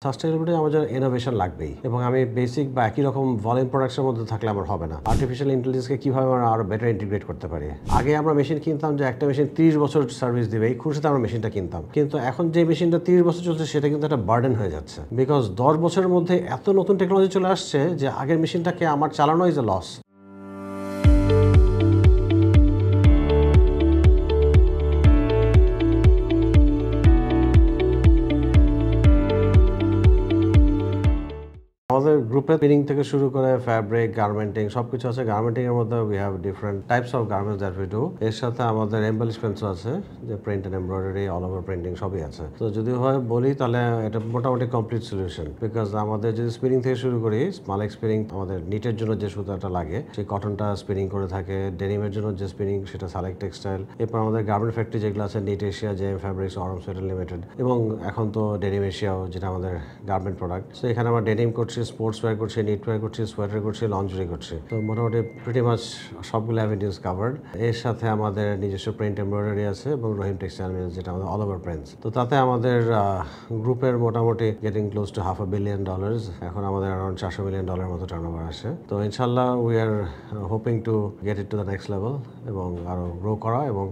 Sustainability আমাদের innovation লাগবেই এবং আমি বেসিক বা একই রকম ভলিউম প্রোডাকশনের মধ্যে থাকলে আমার হবে না। আর্টিফিশিয়াল ইন্টেলিজেন্সকে কীভাবে আমরা আরও বেটার ইন্টিগ্রেট করতে পারি। আগে আমরা মেশিন কিনতাম যে একটা মেশিন 30 বছর সার্ভিস দিবে, এই খুশিতে আমরা মেশিনটা কিনতাম, কিন্তু এখন যে মেশিনটা 30 বছর চলছে সেটা কিন্তু একটা বার্ডেন হয়ে যাচ্ছে, বিকজ 10 বছরের মধ্যে এত নতুন টেকনোলজি চলে আসছে যে আগের মেশিনটাকে আমার চালানো ইজ এ লস। আমাদের গ্রুপে স্পিনিং থেকে শুরু করে ফ্যাব্রিক, গার্মেন্টিং সবকিছু আছে। গার্মেন্টিং এর মধ্যে we have different types of garments that we do. এর সাথে আমাদের এমবেলিশমেন্টস আছে, যে print and embroidery, all over printing সবই আছে। তো যদি হয় বলি তাহলে এটা মোটামুটি কমপ্লিট সলিউশন, বিকজ আমাদের যদি স্পিনিং থেকে শুরু করি, স্মল স্পিনিং আমাদের নিটের জন্য যে সুতাটা লাগে সেই কটনটা স্পিনিং করে থাকে, ডেনিমের জন্য যে স্পিনিং সেটা সালেক্ট টেক্সটাইল। এরপর আমাদের গার্মেন্ট ফ্যাক্টরি যেগুলো আছে, নিট এশিয়া, জেএম ফ্যাব্রিক্স, অরম সোয়েটার লিমিটেড, এবং এখন তো ডেনিম এশিয়াও, যেটা আমাদের গার্মেন্ট প্রোডাক্ট। তো এখানে আমরা ডেনিম করছি, স্পোর্টস ওয়্যার করছি, নিট ওয়্যার করছি, সোয়েটার করছি, লঞ্জরি করছি। তো মোটামুটি প্রিটি মাচ সবগুলো অ্যাভিনিউজ কাভার্ড। এর সাথে আমাদের নিজস্ব প্রিন্ট এমব্রয়ডারি আছে এবং রহিম টেক্সটাইল মিলস, যেটা আমাদের অল ওভার প্রিন্টস। তো তাতে আমাদের গ্রুপের মোটামুটি গেটিং ক্লোজ টু $500 billion। এখন আমাদের অ্যারাউন্ড $400 million মতো টার্নওভার আসে। তো ইনশাল্লাহ we are hoping to get it to the next level এবং আরও গ্রো করা। এবং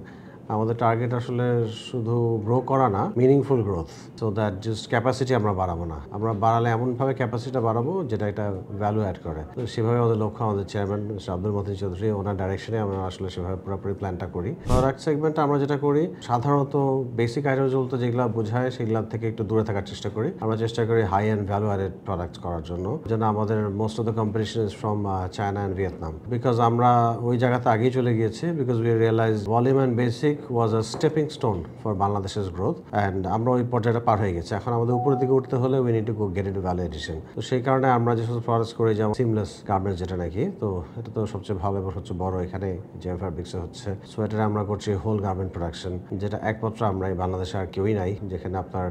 আমাদের টার্গেট আসলে শুধু গ্রো করা না, meaningful growth. So that just capacity আমরা বাড়াবো না, আমরা বাড়ালে এমনভাবে ক্যাপাসিটিটা বাড়াবো যেটা একটা ভ্যালু অ্যাড করে। তো সেভাবে আমাদের লক্ষ্য, আমাদের চেয়ারম্যান আব্দুল মতিন চৌধুরী, ওনার ডাইরেকশনে আমরা আসলে সেভাবে পুরোপুরি প্ল্যানটা করি। প্রোডাক্ট সেগমেন্টে আমরা যেটা করি, সাধারণত বেসিক আইটেম বলতে যেগুলো বোঝায় সেগুলো থেকে একটু দূরে থাকার চেষ্টা করি। আমরা চেষ্টা করি high and value added products করার জন্য, যেন আমাদের most of the competition is from China and Vietnam, because আমরা ওই জায়গাতে আগেই চলে গিয়েছি, because we realise volume and basic was a stepping stone for বাংলাদেশের গ্রোথ, অ্যান্ড আমরা ওই পর্যায়টা পার হয়ে গেছি। এখন আমাদের উপরের দিকে উঠতে হলে we need to go get into value addition. তো সেই কারণে আমরা যে সমস্ত প্রোডাক্টস করি, যেমন সিমলেস গার্মেন্টস, যেটা নাকি, তো এটা তো সবচেয়ে ভালো এবং সবচেয়ে বড় এখানে জেএম ফ্যাব্রিক্সে হচ্ছে। সোয়েটারে আমরা করছি হোল গার্মেন্ট প্রোডাকশন, যেটা একমাত্র আমরা এই বাংলাদেশে আর কেউই নাই, যেখানে আপনার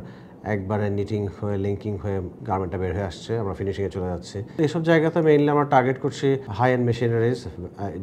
একবারে নিটিং হয়ে লিঙ্কিং হয়ে গার্মেন্টটা বের হয়ে আসছে, আমরা ফিনিশিংয়ে চলে যাচ্ছি। এইসব জায়গাতে মেইনলি আমরা টার্গেট করছি হাই এন্ড মেশিনারিজ,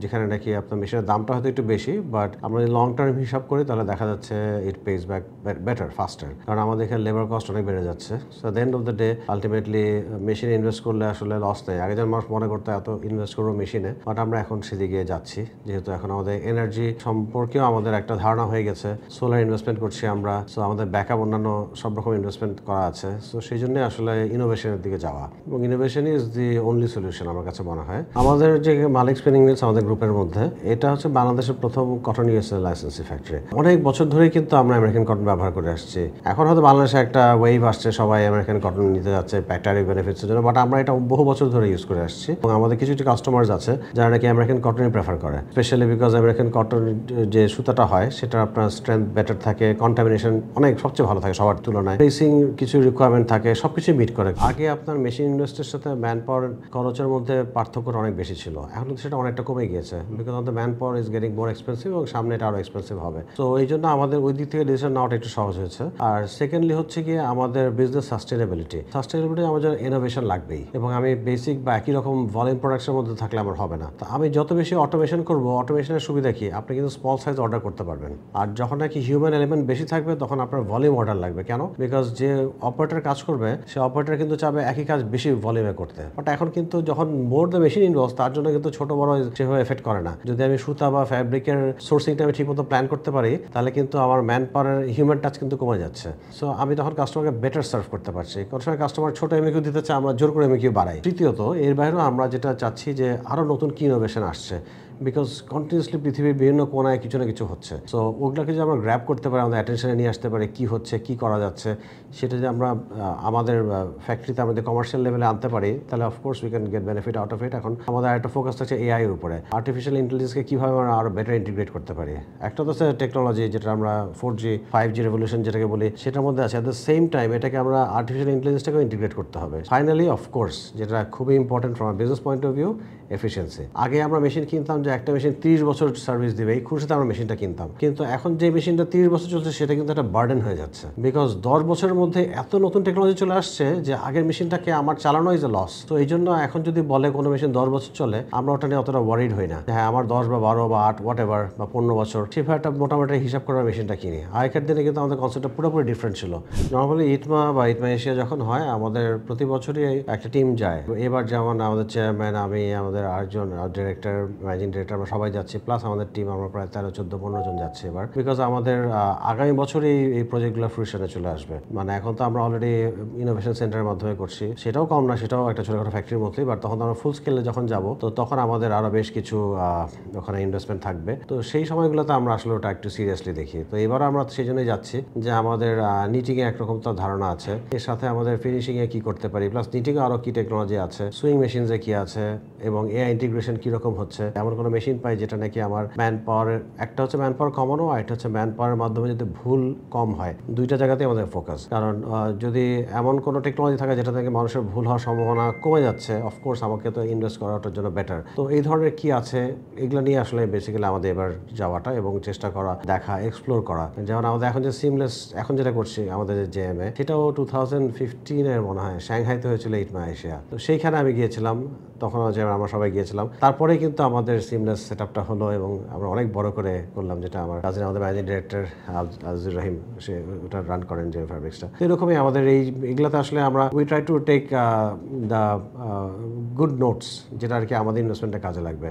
যেখানে নাকি আপনার মেশিনের দামটা হয়তো একটু বেশি, বাট আমরা যদি লং টার্ম হিসাব করি তাহলে দেখা যাচ্ছে ইট পেজ ব্যাক বেটার, ফাস্টার, কারণ আমাদের এখানে লেবার কস্ট অনেক বেড়ে যাচ্ছে। So the end of the day ultimately মেশিনে ইনভেস্ট করলে আসলে লস নেই। আগে যেমন মানুষ মনে করতে এত ইনভেস্ট করবো মেশিনে, বাট আমরা এখন সেদিকে যাচ্ছি, যেহেতু এখন আমাদের এনার্জি সম্পর্কেও আমাদের একটা ধারণা হয়ে গেছে। সোলার ইনভেস্টমেন্ট করছি আমরা, সো আমাদের ব্যাকআপ অন্যান্য সব রকম ইনভেস্টমেন্ট করা আছে। সো সেই জন্য আসলে ইনোভেশনের দিকে যাওয়া, এবং innovation is the only solution আমার কাছে মনে হয়। আমাদের যে মালিক স্পিনিং মিলস আমাদের গ্রুপের মধ্যে, এটা হচ্ছে বাংলাদেশের প্রথম কটন ইউএসএ লাইসেন্সি ফ্যাক্টরি। অনেক বছর ধরেই কিন্তু আমরা আমেরিকান কটন ব্যবহার করে আসছি। এখন হয়তো বাংলাদেশে একটা ওয়েভ আসছে, সবাই আমেরিকান কটন নিতে যাচ্ছে ট্যারিফ বেনিফিটসের জন্য, বাট আমরা এটা বহু বছর ধরে ইউজ করে আসছি, এবং আমাদের কিছু কিছু কাস্টমার্স আছে যারা নাকি আমেরিকান কটনই প্রেফার করে, স্পেশালি বিকজ আমেরিকান কটন যে সুতাটা হয় সেটা আপনার স্ট্রেংথ বেটার থাকে, কন্টামিনেশন অনেক সবচেয়ে ভালো থাকে সবার তুলনায়, প্রেসিং কিছু রিকোয়ারমেন্ট থাকে, সবকিছু মিট করে। আগে আপনার মেশিন ইন্ডাস্ট্রির সাথে ম্যান পাওয়ার খরচের মধ্যে পার্থক্য অনেক বেশি ছিল, এখন সেটা অনেকটা কমে গিয়েছে, because of the man power is getting more expensive, এবং সামনে এটা আরো এক্সপেন্সিভ হবে। তো এই জন্য আমাদের ওই দিক থেকে ডিসিশন নেওয়াটা একটু সহজ হয়েছে। আর সেকেন্ডলি হচ্ছে কি, আমাদের বিজনেস সাস্টেইনেবিলিটি আমাদের ইনোভেশন লাগবেই, এবং আমি বেসিক বা একই রকম ভলিউম প্রোডাকশনের মধ্যে থাকলে আমার হবে না। তো আমি যত বেশি অটোমেশন করবো, অটোমেশনের সুবিধা কি, আপনি কিন্তু স্মল সাইজ অর্ডার করতে পারবেন, আর যখন নাকি হিউম্যান এলিমেন্ট বেশি থাকবে তখন আপনার ভলিউম অর্ডার লাগবে। কেন? বিকজ যে অপারেটর কাজ করবে সে অপারেটর কিন্তু চাবে একই কাজ বেশি ভলিউমে করতে, বাট এখন কিন্তু যখন মোর দ্য মেশিন ইনভলভস, তার জন্য কিন্তু ছোট বড় সেভাবে এফেক্ট করে না। যদি আমি সুতা বা ফ্যাব্রিকের সোর্সিংটা আমি ঠিকমতো প্ল্যান করতে পারি, তাহলে কিন্তু আমার ম্যান পাওয়ারের হিউম্যান টাচ কিন্তু কমে যাচ্ছে। সো আমি তখন কাস্টমারকে বেটার সার্ভ করতে পারছি। কোনো সময় কাস্টমার ছোট এমএকিউ দিতে চায়, আমরা জোর করে এমএকিউ বাড়াই। তৃতীয়ত, এর বাইরেও আমরা যেটা চাচ্ছি যে আরও নতুন কি ইনোভেশন আসছে, বিকজ কন্টিনিউসলি পৃথিবীর বিভিন্ন কোনায় কিছু না কিছু হচ্ছে। সো ওগুলোকে যদি আমরা গ্র্যাব করতে পারি, আমাদের অ্যাটেনশনে নিয়ে আসতে পারি কি হচ্ছে, কি করা যাচ্ছে, সেটা যে আমরা আমাদের ফ্যাক্টরিতে আমাদের কমার্শিয়াল লেভেলে আনতে পারি, তাহলে of course we can get benefit out of it. এখন আমাদের একটা ফোকাস থাকছে এআই এর উপরে, আর্টিফিশিয়াল ইন্টেলিজেন্সকে কীভাবে আমরা আরও বেটার ইন্টিগ্রেট করতে পারি। একটা তো হচ্ছে টেকনোলজি, যেটা আমরা 4G 5G রেভলিউশন যেটাকে বলি, সেটার মধ্যে আছে। অ্যাট দ্য সেম টাইম এটাকে আমরা আর্টিফিশিয়াল ইন্টেলিজেন্সটাকেও ইন্টিগ্রেট করতে হবে। ফাইনালি অফকোর্স যেটা খুবই important from business point of view, efficiency. আগে আমরা মেশিন কিনতাম যে একটা মেশিন 30 বছর সার্ভিস দিবে, এই খুশিতে আমরা মেশিনটা কিনতাম। কিন্তু এখন যে মেশিনটা 30 বছর চলছে সেটা কিন্তু একটা বার্ডেন হয়ে যাচ্ছে, বিকজ 10 বছরের মধ্যে এত নতুন টেকনোলজি চলে আসছে যে আগের মেশিনটাকে আমার চালানো ইজ এ লস। তো এই জন্য এখন যদি বলে কোনো মেশিন 10 বছর চলে, আমরা ওটা নিয়ে অতটা ওয়ারিড হই না। হ্যাঁ, আমার 10 বা 12 বা 8 হোয়াট এভার বা 15 বছর, সেভাবে একটা মোটামুটি হিসাব করার মেশিনটা কিনি। আগেকার দিনে কিন্তু আমাদের কনসেপ্টটা পুরোপুরি ডিফারেন্ট ছিল। নর্মালি ইটমা বা ইটমা এশিয়া যখন হয়, আমাদের প্রতি বছরই একটা টিম যায়। এবার যেমন আমাদের চেয়ারম্যান, আমি, আমাদের আরেকজন ডিরেক্টর, ম্যানেজিং ডিরেক্টর, আমরা সবাই যাচ্ছি, প্লাস আমাদের টিম, আমরা প্রায় 13, 14, 15 জন যাচ্ছি এবার, বিকজ আমাদের আগামী বছরই এই প্রজেক্টগুলো ফ্রুশনে চলে আসবে। মানে এখন তো আমরা অলরেডি ইনোভেশন সেন্টারের মাধ্যমে করছি, সেটাও কম না, সেটাও একটা ছোটখাটো ফ্যাক্টরির মতোই, বাট তখন আমরা ফুল স্কেলে যখন যাব, তো তখন আমাদের আরো বেশ কিছু ওখানে ইনভেস্টমেন্ট থাকবে। তো সেই সময়গুলোতে আমরা আসলে ওটা একটু সিরিয়াসলি দেখি। তো এবার আমরা সেই জন্যই যাচ্ছি যে আমাদের নিটিং এ একরকম তো ধারণা আছে, এর সাথে আমাদের ফিনিশিং এ কি করতে পারি, প্লাস নিটিং এ আরো কি টেকনোলজি আছে, সুইং মেশিনসে কি আছে, এবং এআই ইন্টিগ্রেশন কিরকম হচ্ছে। এমন কোনো মেশিন পাই যেটা নাকি আমার ম্যান পাওয়ারের, একটা হচ্ছে ম্যান পাওয়ার কমানো, আর একটা হচ্ছে ম্যান পাওয়ারের মাধ্যমে যদি ভুল কম হয়। দুইটা জায়গাতেই আমাদের ফোকাস। কারণ যদি এমন কোনো টেকনোলজি থাকে যেটা থেকে মানুষের ভুল হওয়ার সম্ভাবনা কমে যাচ্ছে, অফকোর্স আমাকে তো ইনভেস্ট করাটার জন্য বেটার। তো এই ধরনের কি আছে, এগুলো নিয়ে আসলে বেসিক্যালি আমাদের এবার যাওয়াটা এবং চেষ্টা করা, দেখা, এক্সপ্লোর করা। যেমন আমাদের এখন যে সিমলেস এখন যেটা করছি আমাদের যে জেএমএ, সেটাও 2015-এর মনে হয় সাংহাইতে হয়েছিল ইটমা এশিয়া। তো সেইখানে আমি গিয়েছিলাম, তখন যে আমরা সবাই গিয়েছিলাম। তারপরে কিন্তু আমাদের সিমলেস সেটআপটা হলো এবং আমরা অনেক বড় করে করলাম, যেটা আমার কাজিন, আমাদের ম্যানেজিং ডিরেক্টর আজিজুর রহিম, সে ওটা রান করেন যে ফ্যাব্রিক্সটা। এরকমই আমাদের এইগুলাতে আসলে আমরা we try to take the good notes, যেটা আর কি আমাদের ইনভেস্টমেন্টে কাজে লাগবে।